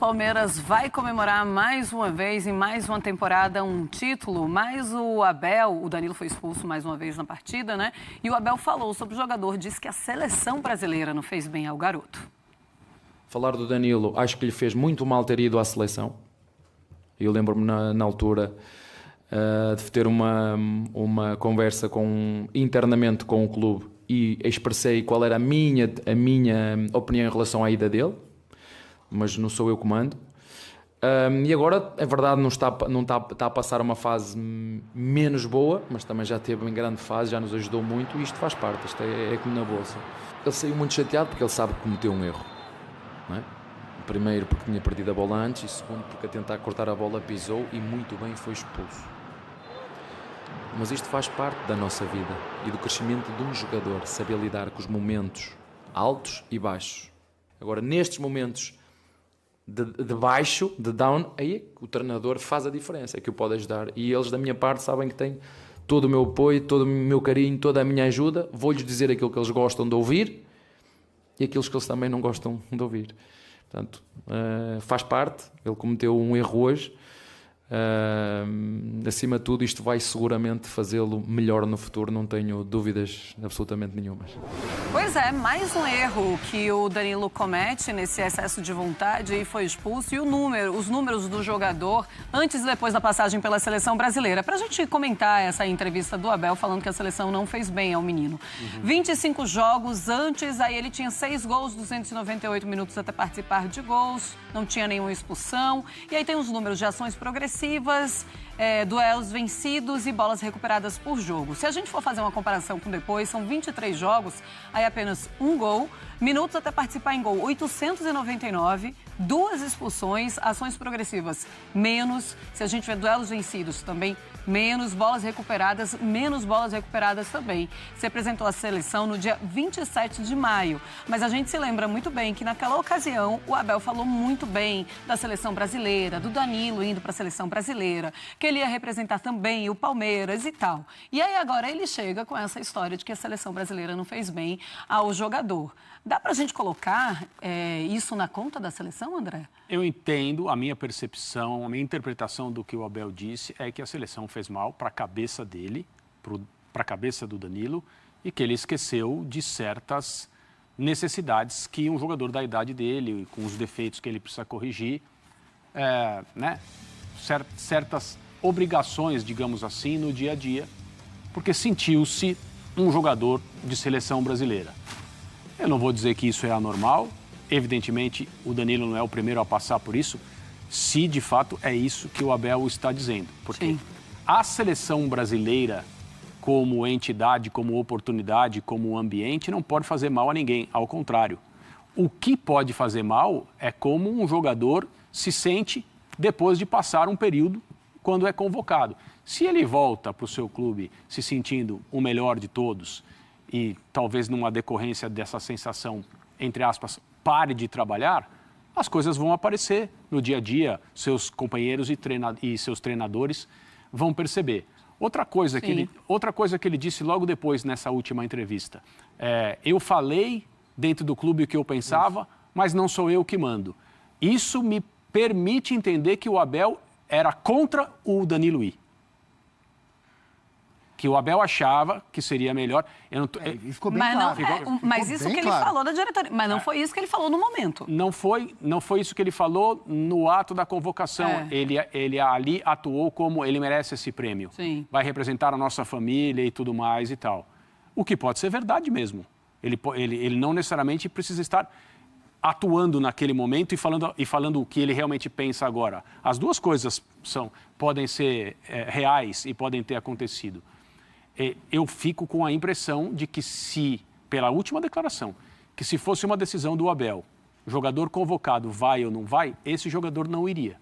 Palmeiras vai comemorar mais uma vez, em mais uma temporada, um título. Mas o Abel, o Danilo foi expulso mais uma vez na partida, né? E o Abel falou sobre o jogador, disse que a seleção brasileira não fez bem ao garoto. Falar do Danilo, acho que lhe fez muito mal ter ido à seleção. Eu lembro-me na altura de ter uma conversa internamente com o clube e expressei qual era a minha opinião em relação à ida dele, mas não sou eu que mando. E agora, é verdade, não está a passar uma fase menos boa, mas também já teve em grande fase, já nos ajudou muito e isto faz parte, isto é como na bolsa. Ele saiu muito chateado porque ele sabe que cometeu um erro, não é? Primeiro porque tinha perdido a bola antes e segundo porque a tentar cortar a bola pisou e muito bem foi expulso. Mas isto faz parte da nossa vida e do crescimento de um jogador, saber lidar com os momentos altos e baixos. Agora, nestes momentos de baixo, de down, aí é que o treinador faz a diferença, é que o pode ajudar. E eles, da minha parte, sabem que têm todo o meu apoio, todo o meu carinho, toda a minha ajuda. Vou-lhes dizer aquilo que eles gostam de ouvir e aquilo que eles também não gostam de ouvir. Portanto, faz parte, ele cometeu um erro hoje. Acima de tudo, isto vai seguramente fazê-lo melhor no futuro, não tenho dúvidas absolutamente nenhumas. Pois é, mais um erro que o Danilo comete nesse excesso de vontade e foi expulso. E os números do jogador antes e depois da passagem pela seleção brasileira. Para a gente comentar essa entrevista do Abel falando que a seleção não fez bem ao menino. 25 jogos antes, aí ele tinha 6 gols, 298 minutos até participar de gols, não tinha nenhuma expulsão. E aí tem os números de ações progressivas, duelos vencidos e bolas recuperadas por jogo. Se a gente for fazer uma comparação com depois, são 23 jogos, aí apenas 1 gol, minutos até participar em gol, 899, 2 expulsões, ações progressivas, menos. Se a gente vê duelos vencidos também, menos bolas recuperadas também. Se apresentou a seleção no dia 27 de maio. Mas a gente se lembra muito bem que naquela ocasião o Abel falou muito bem da seleção brasileira, do Danilo indo para a seleção brasileira, que ele ia representar também o Palmeiras e tal. E aí agora ele chega com essa história de que a seleção brasileira não fez bem ao jogador. Dá para a gente colocar isso na conta da seleção, André? Eu entendo, a minha percepção, a minha interpretação do que o Abel disse é que a seleção fez mal para a cabeça dele, para a cabeça do Danilo, e que ele esqueceu de certas necessidades que um jogador da idade dele, com os defeitos que ele precisa corrigir, certas obrigações, digamos assim, no dia a dia, porque sentiu-se um jogador de seleção brasileira. Eu não vou dizer que isso é anormal, evidentemente o Danilo não é o primeiro a passar por isso, se de fato é isso que o Abel está dizendo. Porque Sim. A seleção brasileira, como entidade, como oportunidade, como ambiente, não pode fazer mal a ninguém, ao contrário. O que pode fazer mal é como um jogador se sente depois de passar um período quando é convocado. Se ele volta para o seu clube se sentindo o melhor de todos e talvez numa decorrência dessa sensação, entre aspas, pare de trabalhar, as coisas vão aparecer no dia a dia, seus companheiros e seus treinadores vão perceber. Outra coisa que ele disse logo depois nessa última entrevista, eu falei dentro do clube o que eu pensava, mas não sou eu que mando. Isso me permite entender que o Abel era contra o Danilo ir. Que o Abel achava que seria melhor. Ficou bem claro. Mas isso que ele falou da diretoria. Mas não foi isso que ele falou no momento. Não foi isso que ele falou no ato da convocação. Ele ali atuou como ele merece esse prêmio. Sim. Vai representar a nossa família e tudo mais e tal. O que pode ser verdade mesmo. Ele não necessariamente precisa estar atuando naquele momento e falando o que ele realmente pensa agora. As duas coisas podem ser reais e podem ter acontecido. Eu fico com a impressão de que pela última declaração, que se fosse uma decisão do Abel, o jogador convocado vai ou não vai, esse jogador não iria.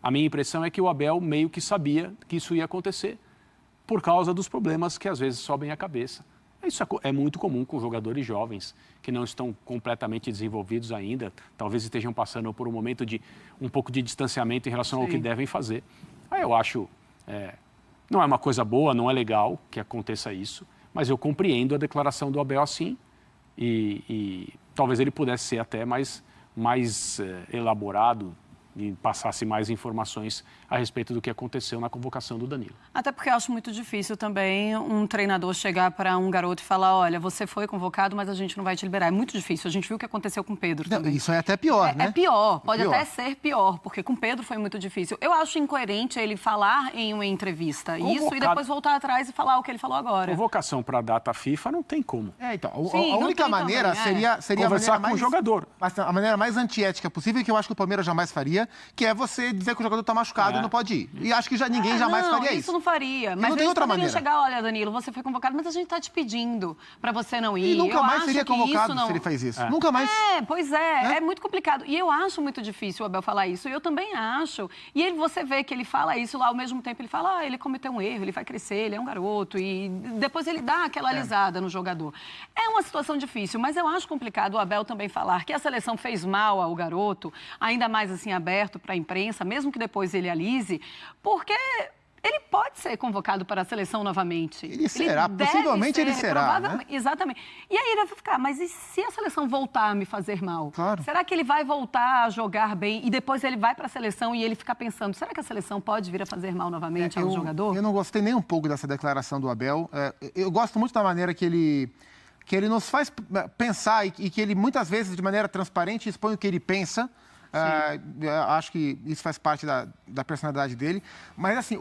A minha impressão é que o Abel meio que sabia que isso ia acontecer por causa dos problemas que às vezes sobem à cabeça. Isso é muito comum com jogadores jovens que não estão completamente desenvolvidos ainda, talvez estejam passando por um momento de um pouco de distanciamento em relação ao que devem fazer. Aí eu acho, não é uma coisa boa, não é legal que aconteça isso, mas eu compreendo a declaração do Abel assim e talvez ele pudesse ser até mais mais elaborado e passasse mais informações a respeito do que aconteceu na convocação do Danilo. Até porque eu acho muito difícil também um treinador chegar para um garoto e falar, olha, você foi convocado, mas a gente não vai te liberar. É muito difícil. A gente viu o que aconteceu com o Pedro também. Isso é até pior, né? É pior, pode até ser pior, porque com o Pedro foi muito difícil. Eu acho incoerente ele falar em uma entrevista isso e depois voltar atrás e falar o que ele falou agora. Convocação para a data FIFA não tem como. Então, a única maneira seria conversar com o jogador. A maneira mais antiética possível, que eu acho que o Palmeiras jamais faria, que é você dizer que o jogador está machucado e não pode ir. E acho que ninguém jamais faria isso. Isso não faria. Mas não tem outra maneira. Chegar, olha, Danilo, você foi convocado, mas a gente está te pedindo para você não ir. E nunca mais seria convocado se ele fez isso. Nunca mais. Pois é. É muito complicado. E eu acho muito difícil o Abel falar isso. Eu também acho. E você vê que ele fala isso lá, ao mesmo tempo ele fala, ele cometeu um erro, ele vai crescer, ele é um garoto. E depois ele dá aquela alisada no jogador. É uma situação difícil, mas eu acho complicado o Abel também falar que a seleção fez mal ao garoto, ainda mais assim aberto para a imprensa, mesmo que depois ele alise, porque ele pode ser convocado para a seleção novamente. Ele será, possivelmente ele será, né? Exatamente. E aí ele vai ficar, mas e se a seleção voltar a me fazer mal? Claro. Será que ele vai voltar a jogar bem e depois ele vai para a seleção e ele fica pensando, será que a seleção pode vir a fazer mal novamente ao jogador? Eu não gostei nem um pouco dessa declaração do Abel. Eu gosto muito da maneira que ele nos faz pensar e que ele muitas vezes, de maneira transparente, expõe o que ele pensa. Acho que isso faz parte da personalidade dele. Mas, assim,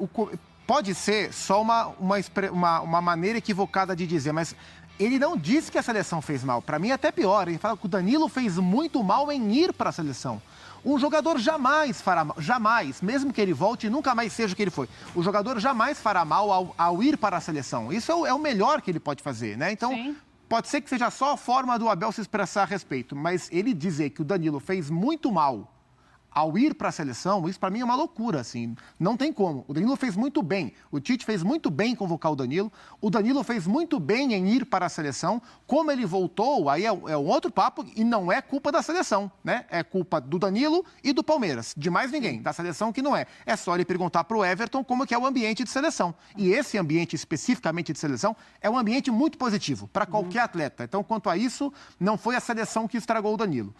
pode ser só uma maneira equivocada de dizer, mas ele não disse que a seleção fez mal. Para mim, é até pior. Ele fala que o Danilo fez muito mal em ir para a seleção. Um jogador jamais fará mal, jamais, mesmo que ele volte, nunca mais seja o que ele foi. O jogador jamais fará mal ao ir para a seleção. Isso é o melhor que ele pode fazer, né? Então, sim, pode ser que seja só a forma do Abel se expressar a respeito, mas ele dizer que o Danilo fez muito mal ao ir para a seleção, isso para mim é uma loucura, assim, não tem como. O Danilo fez muito bem, o Tite fez muito bem em convocar o Danilo fez muito bem em ir para a seleção, como ele voltou, aí é um outro papo e não é culpa da seleção, né? É culpa do Danilo e do Palmeiras, de mais ninguém, da seleção que não é. É só ele perguntar para o Everton como que é o ambiente de seleção. E esse ambiente especificamente de seleção é um ambiente muito positivo para qualquer atleta. Então, quanto a isso, não foi a seleção que estragou o Danilo.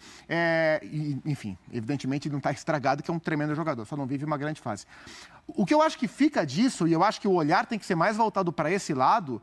Enfim, evidentemente não está estragado, que é um tremendo jogador, só não vive uma grande fase. O que eu acho que fica disso, e eu acho que o olhar tem que ser mais voltado para esse lado,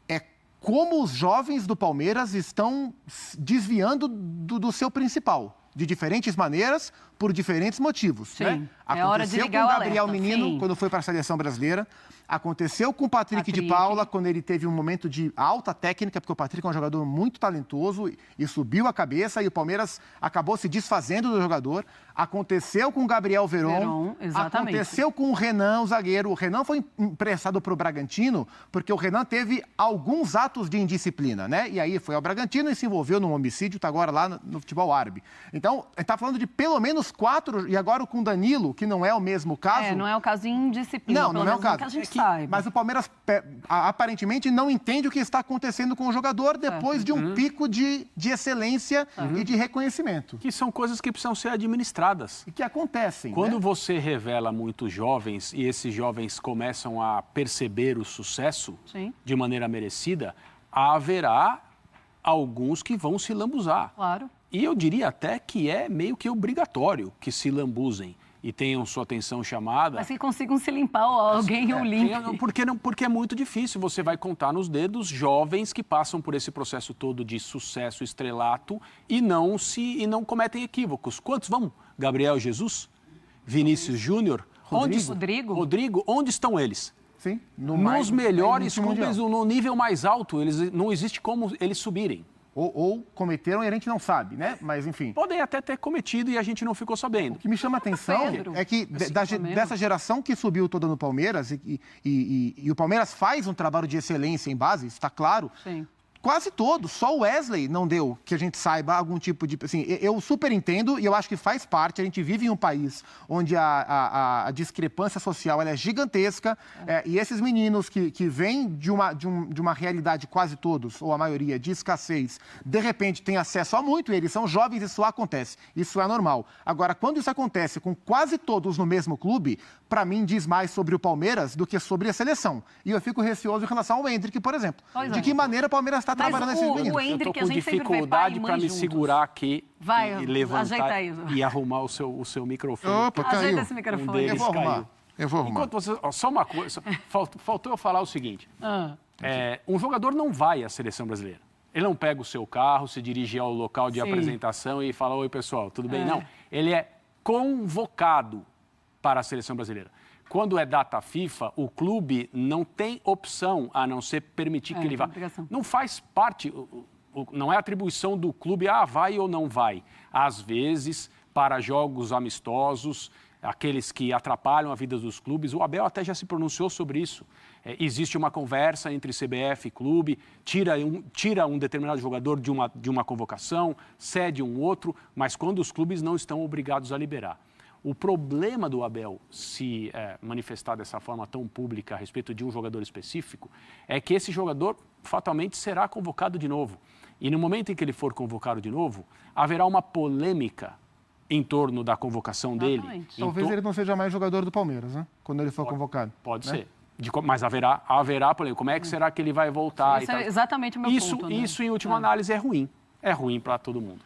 é como os jovens do Palmeiras estão desviando do seu principal, de diferentes maneiras, por diferentes motivos. Sim, né? é hora de ligar com o Gabriel alerta. Menino, Sim, quando foi para a seleção brasileira. Aconteceu com o Patrick de Paula, quando ele teve um momento de alta técnica, porque o Patrick é um jogador muito talentoso e subiu a cabeça, e o Palmeiras acabou se desfazendo do jogador. Aconteceu com o Gabriel Veron, exatamente. Aconteceu com o Renan, o zagueiro. O Renan foi emprestado para o Bragantino, porque o Renan teve alguns atos de indisciplina, né? E aí foi ao Bragantino e se envolveu num homicídio, está agora lá no futebol árabe. Então, a gente está falando de pelo menos 4, e agora com o Danilo, que não é o mesmo caso. Não é o caso de indisciplina, não é o caso. Que a gente saiba. Mas o Palmeiras, aparentemente, não entende o que está acontecendo com o jogador depois de um pico de excelência e de reconhecimento. Que são coisas que precisam ser administradas. E que acontecem. Quando você revela muitos jovens e esses jovens começam a perceber o sucesso de maneira merecida, haverá alguns que vão se lambuzar. Claro. E eu diria até que é meio que obrigatório que se lambuzem e tenham sua atenção chamada. Mas que consigam se limpar ou alguém o limpe. Porque é muito difícil. Você vai contar nos dedos jovens que passam por esse processo todo de sucesso, estrelato e não cometem equívocos. Quantos vão? Gabriel Jesus? Vinícius Júnior? Rodrigo? Onde estão eles? Sim. Nos melhores clubes, no nível mais alto. Não existe como eles subirem. Ou cometeram e a gente não sabe, né? Mas, enfim. Podem até ter cometido e a gente não ficou sabendo. O que me chama a atenção é que dessa geração que subiu toda no Palmeiras, e o Palmeiras faz um trabalho de excelência em base, está claro. Sim. Quase todos, só o Wesley não deu, que a gente saiba, algum tipo de... Assim, eu super entendo e eu acho que faz parte. A gente vive em um país onde a discrepância social ela é gigantesca e esses meninos que vêm de uma realidade, quase todos, ou a maioria, de escassez, de repente têm acesso a muito, eles são jovens, isso acontece, isso é normal. Agora, quando isso acontece com quase todos no mesmo clube, para mim diz mais sobre o Palmeiras do que sobre a seleção. E eu fico receoso em relação ao Endrick, por exemplo. De que maneira o Palmeiras está está trabalhando esses meninos. O Eu estou Endrick, a com gente sempre vê pai e dificuldade mãe para me juntos. segurar aqui Vai, e levantar ajeita aí. e arrumar o seu microfone. Opa, Ajeita caiu. esse microfone. deles Eu vou arrumar. caiu. Eu vou arrumar. Enquanto você... ó, só uma coisa, faltou eu falar o seguinte. Um jogador não vai à seleção brasileira. Ele não pega o seu carro, se dirige ao local de Sim. apresentação e fala, oi, pessoal, tudo bem? Não, ele é convocado para a seleção brasileira. Quando é data FIFA, o clube não tem opção a não ser permitir que ele vá. obrigação. Não faz parte, não é atribuição do clube, vai ou não vai. Às vezes, para jogos amistosos, aqueles que atrapalham a vida dos clubes, o Abel até já se pronunciou sobre isso. Existe uma conversa entre CBF e clube, tira um determinado jogador de uma convocação, cede um outro, mas quando os clubes não estão obrigados a liberar. O problema do Abel se manifestar dessa forma tão pública a respeito de um jogador específico é que esse jogador fatalmente será convocado de novo. E no momento em que ele for convocado de novo, haverá uma polêmica em torno da convocação dele. Talvez ele não seja mais jogador do Palmeiras, né? Quando ele for convocado. Pode né? ser. Mas haverá polêmica. Como é que será que ele vai voltar? Isso é exatamente o meu ponto. Isso, em última análise, é ruim. É ruim para todo mundo.